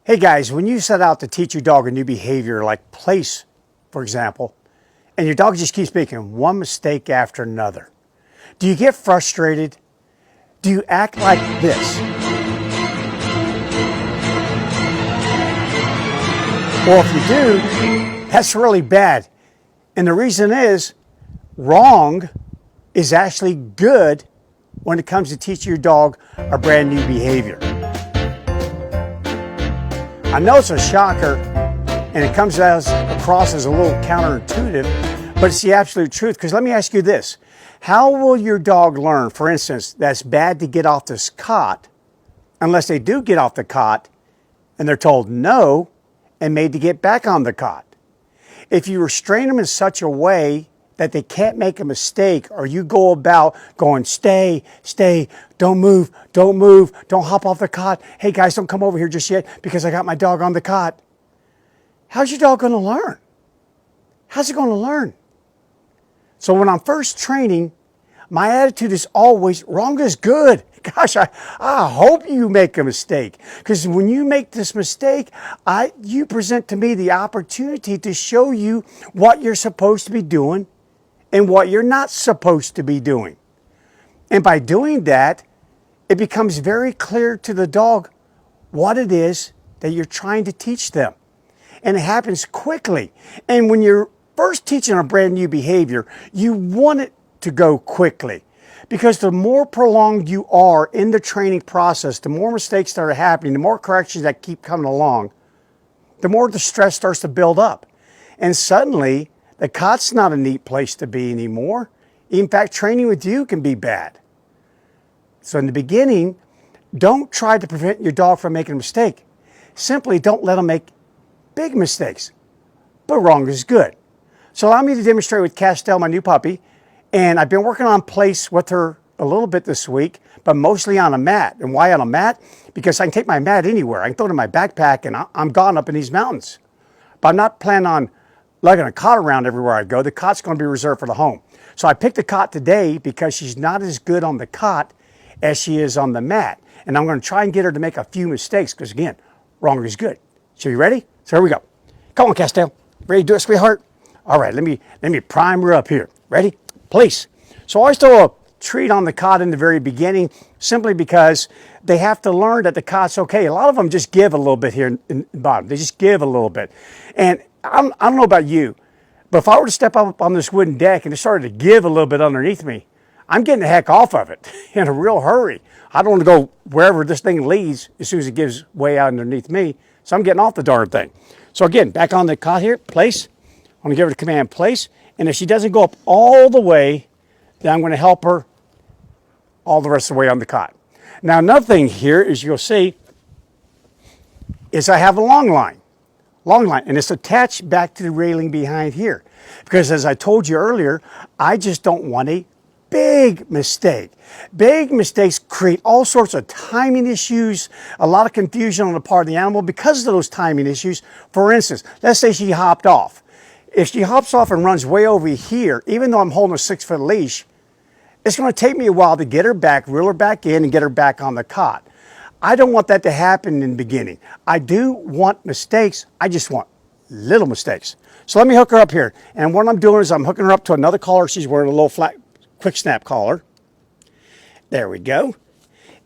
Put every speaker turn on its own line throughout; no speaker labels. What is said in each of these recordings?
Hey guys, when you set out to teach your dog a new behavior like place, for example, and your dog just keeps making one mistake after another, do you get frustrated? Do you act like this? Well, if you do, that's really bad. And the reason is, wrong is actually good when it comes to teaching your dog a brand new behavior. I know it's a shocker, and it comes across as a little counterintuitive, but it's the absolute truth. Because let me ask you this. How will your dog learn, for instance, that it's bad to get off this cot unless they do get off the cot and they're told no and made to get back on the cot? If you restrain them in such a way that they can't make a mistake, or you go about going, stay, don't move, don't hop off the cot. Hey guys, don't come over here just yet because I got my dog on the cot. How's your dog going to learn? How's it going to learn? So when I'm first training, my attitude is always, wrong is good. Gosh, I hope you make a mistake. Because when you make this mistake, you present to me the opportunity to show you what you're supposed to be doing and what you're not supposed to be doing. And by doing that, it becomes very clear to the dog what it is that you're trying to teach them. And it happens quickly. And when you're first teaching a brand new behavior, you want it to go quickly. Because the more prolonged you are in the training process, the more mistakes that are happening, the more corrections that keep coming along, the more the stress starts to build up. And suddenly, the cot's not a neat place to be anymore. In fact, training with you can be bad. So in the beginning, don't try to prevent your dog from making a mistake. Simply don't let them make big mistakes. But wrong is good. So allow me to demonstrate with Castell, my new puppy. And I've been working on place with her a little bit this week, but mostly on a mat. And why on a mat? Because I can take my mat anywhere. I can throw it in my backpack and I'm gone up in these mountains. But I'm not planning on lugging a cot around everywhere I go. The cot's going to be reserved for the home. So I picked the cot today because she's not as good on the cot as she is on the mat. And I'm going to try and get her to make a few mistakes because, again, wrong is good. So you ready? So here we go. Come on, Castell. Ready to do it, sweetheart? All right, let me prime her up here. Ready? Place. So I always throw a treat on the cot in the very beginning simply because they have to learn that the cot's okay. A lot of them just give a little bit here in the bottom. They just give a little bit. And I don't know about you, but if I were to step up on this wooden deck and it started to give a little bit underneath me, I'm getting the heck off of it in a real hurry. I don't want to go wherever this thing leads as soon as it gives way out underneath me. So I'm getting off the darn thing. So again, back on the cot here, place. I'm going to give her the command place. And if she doesn't go up all the way, then I'm going to help her all the rest of the way on the cot. Now, another thing here is you'll see is I have a long line, and it's attached back to the railing behind here. Because as I told you earlier, I just don't want a big mistake. Big mistakes create all sorts of timing issues, a lot of confusion on the part of the animal because of those timing issues. For instance, let's say she hopped off. If she hops off and runs way over here, even though I'm holding a 6-foot leash, it's going to take me a while to get her back, reel her back in, and get her back on the cot. I don't want that to happen in the beginning. I do want mistakes. I just want little mistakes. So let me hook her up here. And what I'm doing is I'm hooking her up to another collar. She's wearing a little flat quick snap collar. There we go.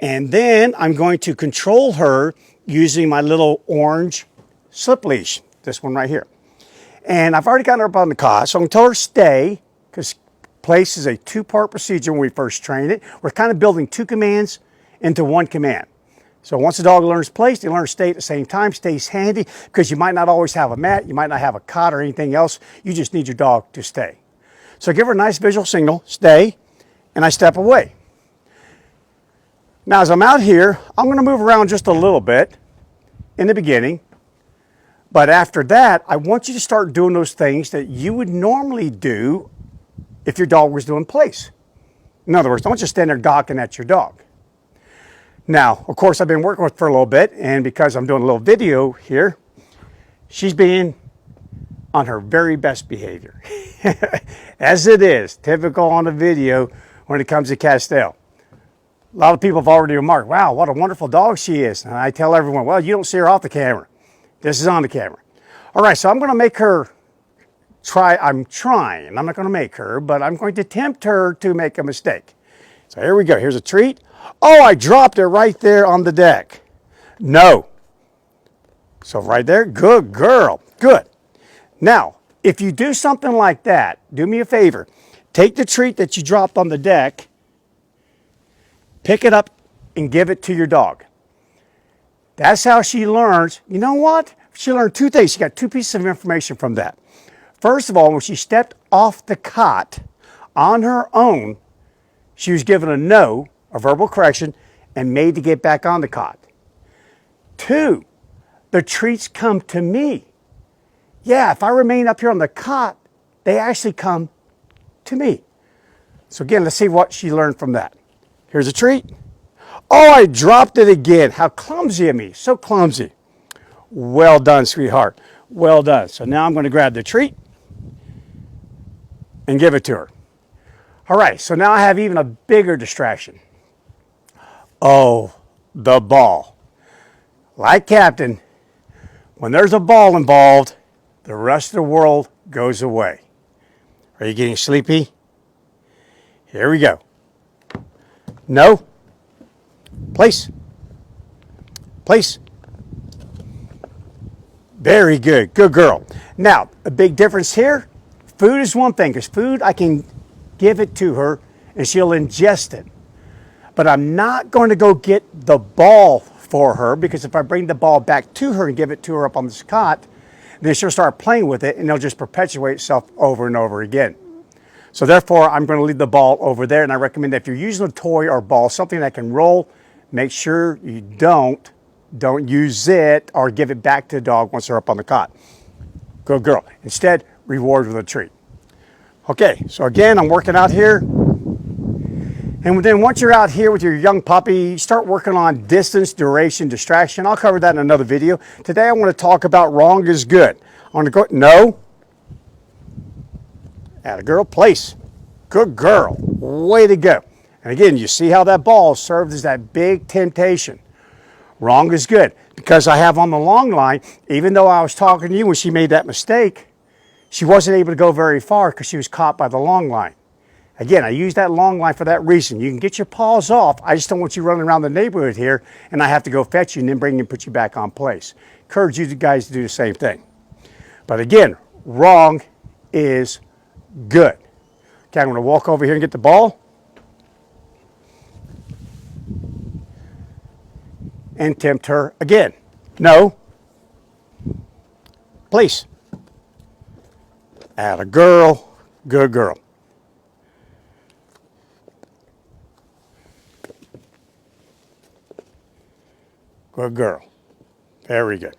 And then I'm going to control her using my little orange slip leash, this one right here. And I've already gotten her up on the cot, so I'm going to tell her stay, because place is a two-part procedure when we first train it. We're kind of building two commands into one command. So once the dog learns place, they learn stay at the same time. Stay's handy because you might not always have a mat, you might not have a cot or anything else. You just need your dog to stay. So give her a nice visual signal, stay, and I step away. Now as I'm out here, I'm going to move around just a little bit in the beginning. But after that, I want you to start doing those things that you would normally do if your dog was doing place. In other words, don't just stand there gawking at your dog. Now, of course, I've been working with her for a little bit, and because I'm doing a little video here, she's being on her very best behavior. As it is, typical on a video when it comes to Castell. A lot of people have already remarked, wow, what a wonderful dog she is. And I tell everyone, well, you don't see her off the camera. This is on the camera. All right, so I'm going to make her try. I'm trying. I'm not going to make her, but I'm going to tempt her to make a mistake. So here we go. Here's a treat. Oh, I dropped it right there on the deck. No. So right there, good girl. Good. Now, if you do something like that, do me a favor. Take the treat that you dropped on the deck, pick it up, and give it to your dog. That's how she learns. You know what? She learned two things. She got two pieces of information from that. First of all, when she stepped off the cot on her own, she was given a no, a verbal correction, and made to get back on the cot. Two, the treats come to me. Yeah, if I remain up here on the cot, they actually come to me. So again, let's see what she learned from that. Here's a treat. Oh, I dropped it again. How clumsy of me. So clumsy. Well done, sweetheart. Well done. So now I'm going to grab the treat and give it to her. All right, so now I have even a bigger distraction. Oh, the ball. Like Captain, when there's a ball involved, the rest of the world goes away. Are you getting sleepy? Here we go. No. Place. Place. Very good. Good girl. Now, a big difference here. Food is one thing, because food, I can give it to her and she'll ingest it. But I'm not going to go get the ball for her, because if I bring the ball back to her and give it to her up on this cot, then she'll start playing with it and it'll just perpetuate itself over and over again. So therefore, I'm going to leave the ball over there, and I recommend that if you're using a toy or ball, something that can roll, make sure you don't use it or give it back to the dog once they're up on the cot. Good girl. Instead, reward with a treat. Okay, so again, I'm working out here. And then once you're out here with your young puppy, start working on distance, duration, distraction. I'll cover that in another video. Today I want to talk about wrong is good. I want to go, no. Atta girl, place. Good girl. Way to go. And again, you see how that ball served as that big temptation. Wrong is good. Because I have on the long line, even though I was talking to you when she made that mistake, she wasn't able to go very far because she was caught by the long line. Again, I use that long line for that reason. You can get your paws off. I just don't want you running around the neighborhood here and I have to go fetch you and then bring you and put you back on place. Encourage you guys to do the same thing. But again, wrong is good. Okay, I'm going to walk over here and get the ball. And tempt her again. No. Please. Atta girl. Good girl. Good girl. Very good.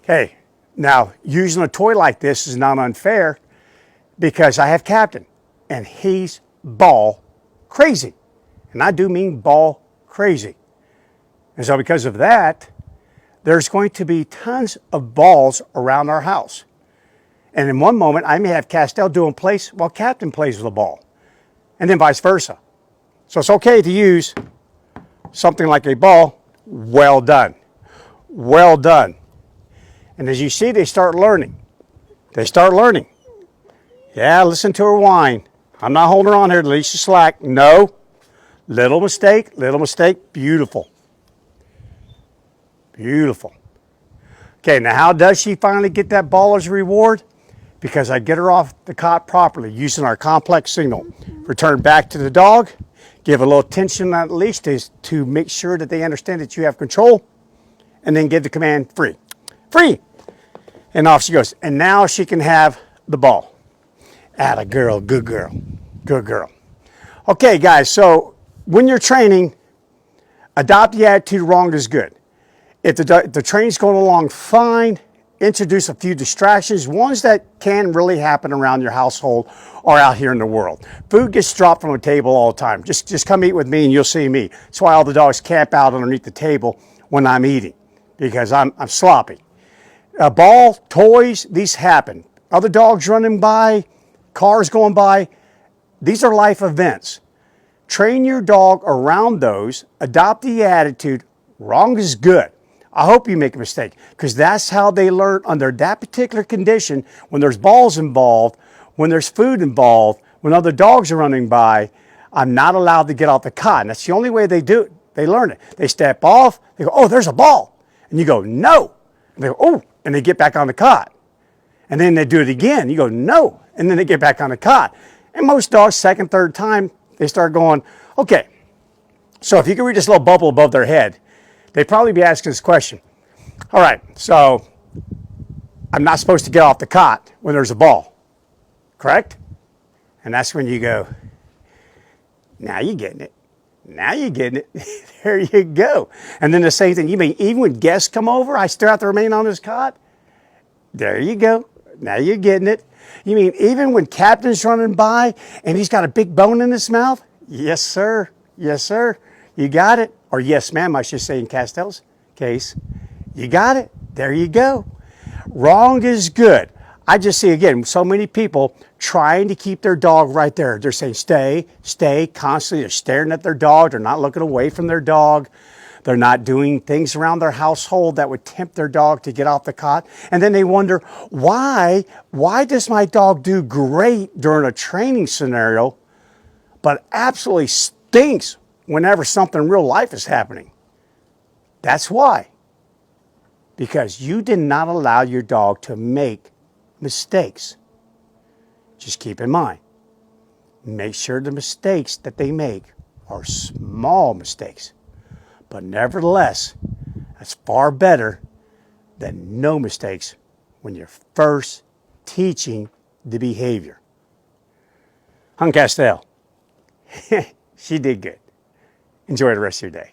Okay, now using a toy like this is not unfair because I have Captain and he's ball crazy. And I do mean ball crazy. And so because of that, there's going to be tons of balls around our house. And in one moment, I may have Castell doing place while Captain plays with the ball. And then vice versa. So it's okay to use something like a ball. Well done. Well done. And as you see, they start learning. They start learning. Yeah, listen to her whine. I'm not holding her on here to leash the slack. No. Little mistake, beautiful. Beautiful. Okay, now how does she finally get that ball as a reward? Because I get her off the cot properly using our complex signal. Return back to the dog. Give a little tension on the leash to make sure that they understand that you have control. And then give the command free. Free! And off she goes. And now she can have the ball. Atta girl, good girl. Good girl. Okay, guys, so when you're training, adopt the attitude wrong is good. If the training's going along fine, introduce a few distractions, ones that can really happen around your household or out here in the world. Food gets dropped from the table all the time. Just come eat with me and you'll see me. That's why all the dogs camp out underneath the table when I'm eating, because I'm sloppy. A ball, toys, these happen. Other dogs running by, cars going by, these are life events. Train your dog around those. Adopt the attitude, wrong is good. I hope you make a mistake, because that's how they learn under that particular condition. When there's balls involved, when there's food involved, when other dogs are running by, I'm not allowed to get off the cot. And that's the only way they do it. They learn it. They step off, they go, oh, there's a ball. And you go, no. And they go, oh, and they get back on the cot. And then they do it again. You go, no. And then they get back on the cot. And most dogs, second, third time, they start going, okay. So if you can read this little bubble above their head, they'd probably be asking this question. All right, so I'm not supposed to get off the cot when there's a ball, correct? And that's when you go, now you're getting it. Now you're getting it. There you go. And then the same thing, you mean even when guests come over, I still have to remain on this cot? There you go. Now you're getting it. You mean even when Captain's running by and he's got a big bone in his mouth? Yes, sir. Yes, sir. You got it. Or yes, ma'am, I should say in Castell's case. You got it. There you go. Wrong is good. I just see, again, so many people trying to keep their dog right there. They're saying, stay, stay, constantly. They're staring at their dog. They're not looking away from their dog. They're not doing things around their household that would tempt their dog to get off the cot. And then they wonder, why does my dog do great during a training scenario, but absolutely stinks whenever something in real life is happening? That's why. Because you did not allow your dog to make mistakes. Just keep in mind, make sure the mistakes that they make are small mistakes. But nevertheless, that's far better than no mistakes when you're first teaching the behavior. Hung Castell. She did good. Enjoy the rest of your day.